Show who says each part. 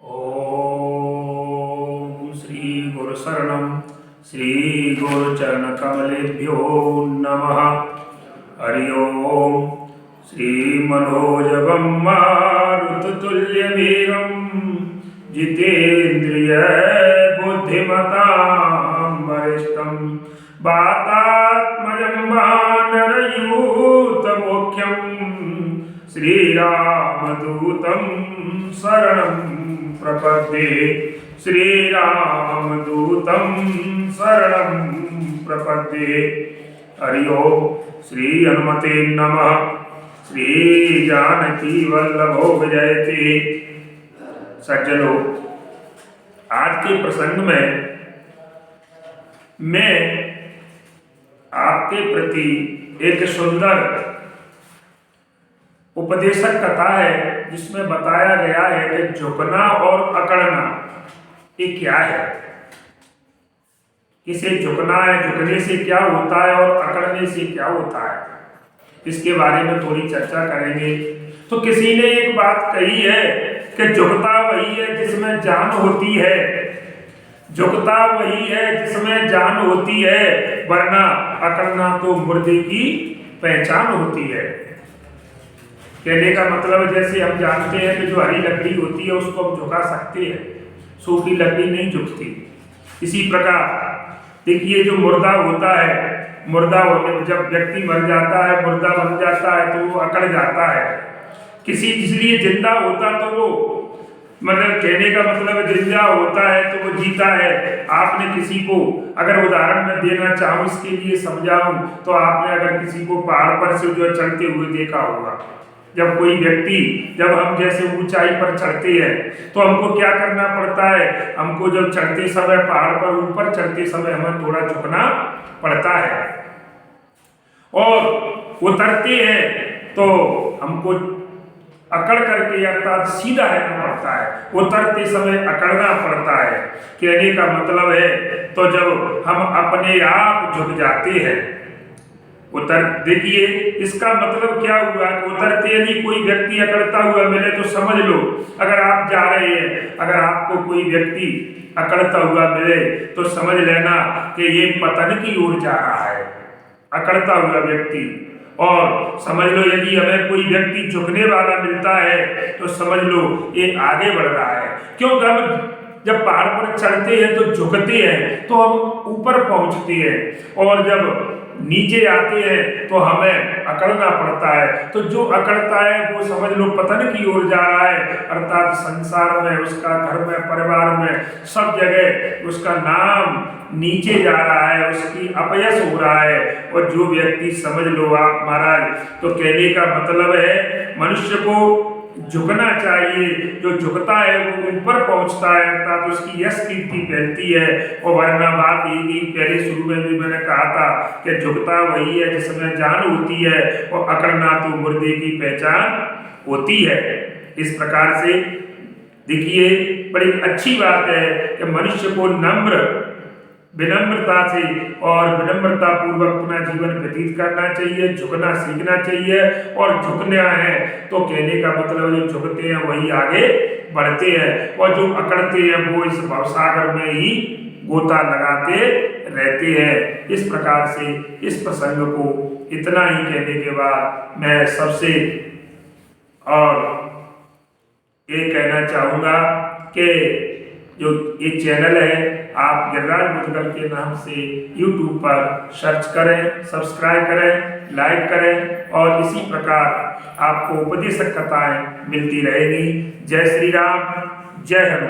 Speaker 1: ओम श्री गुरु शरणम श्री गुरु चरण कमलेभ्यो नमः। हरि ओम। श्री मनोजवम मारुततुल्यवेगम जितेन्द्रिय बुद्धिमतां वरिष्ठं वातात्मजं वानरयूथमुख्यं श्रीरामदूतं शरणं प्रपद्ये। श्रीरामदूतं शरणं प्रपद्ये। हरि ओम। श्री हनुमते नमः। श्री जानकी वल्लभो विजयते। सज्जनों, आज के प्रसंग में मैं आपके प्रति एक सुंदर उपदेशक कथा है जिसमें बताया गया है कि झुकना और अकड़ना ये क्या है, किसे झुकना है, झुकने से क्या होता है और अकड़ने से क्या होता है, इसके बारे में थोड़ी चर्चा करेंगे। तो किसी ने एक बात कही है कि झुकता वही है जिसमें जान होती है, झुकता वही है जिसमें जान होती है, वरना अकड़ना तो मुर्दे की पहचान होती है। कहने का मतलब जैसे हम जानते हैं कि जो हरी लकड़ी होती है उसको हम झुका सकते हैं, सूखी लकड़ी नहीं झुकती। इसी प्रकार देखिए, जो मुर्दा होता है, मुर्दा होने जब व्यक्ति मर जाता है, मुर्दा बन जाता है तो वो अकड़ जाता है। किसी इसलिए जिंदा होता तो वो मतलब कहने का मतलब जिंदा होता है तो वो जीता है। आपने किसी को अगर उदाहरण में देना चाहूँ, इसके लिए समझाऊं तो आपने अगर किसी को पहाड़ पर से जो चढ़ते हुए देखा होगा, जब कोई व्यक्ति, जब हम जैसे ऊंचाई पर चढ़ते हैं तो हमको क्या करना पड़ता है, हमको जब चढ़ते समय पहाड़ पर ऊपर चढ़ते समय हमें थोड़ा झुकना पड़ता है, और उतरते हैं तो हमको अकड़ करके अर्थात सीधा रहना पड़ता है, उतरते समय अकड़ना पड़ता है। कहने का मतलब है तो जब हम अपने आप झुक जाते हैं, उतर देखिए इसका मतलब क्या हुआ कि उतरते यदि कोई व्यक्ति अकड़ता हुआ मिले तो समझ लो, अगर आप जा रहे हैं, अगर आपको कोई व्यक्ति अकड़ता हुआ मिले तो समझ लेना कि ये पतन की ओर जा रहा है, अकड़ता हुआ व्यक्ति। और समझ लो यदि हमें कोई व्यक्ति झुकने वाला मिलता है तो समझ लो ये आगे बढ़ रहा है। क्योंकि हम जब पहाड़ पर चढ़ते हैं तो झुकते हैं तो हम ऊपर पहुंचते हैं, और जब नीचे आते हैं तो हमें अकड़ना पड़ता है। तो जो अकड़ता है वो समझ लो पतन की ओर जा रहा है, अर्थात संसार में, उसका घर में, परिवार में, सब जगह उसका नाम नीचे जा रहा है, उसकी अपयश हो रहा है। और जो व्यक्ति समझ लो आप महाराज, तो कहने का मतलब है मनुष्य को झुकना चाहिए। जो झुकता है वो ऊपर पहुंचता है, अर्थात उसकी यश कीर्ति फैलती है। और वरना बात यही पहले शुरू में भी मैंने कहा था कि झुकता वही है जिसमें जान होती है, और अकड़ना तो मुर्दे की पहचान होती है। इस प्रकार से देखिए बड़ी अच्छी बात है कि मनुष्य को विनम्रता से और विनम्रता पूर्वक अपना जीवन व्यतीत करना चाहिए, झुकना सीखना चाहिए। और झुकना है तो कहने का मतलब जो झुकते हैं वही आगे बढ़ते हैं, और जो अकड़ते हैं वो इस भवसागर में ही गोता लगाते रहते हैं। इस प्रकार से इस प्रसंग को इतना ही कहने के बाद मैं सबसे और ये कहना चाहूँगा कि जो ये चैनल है आप गिरिराज मुदगल के नाम से YouTube पर सर्च करें, सब्सक्राइब करें, लाइक करें, और इसी प्रकार आपको उपदेशक कथाएं मिलती रहेगी। जय श्री राम, जय हनुमान।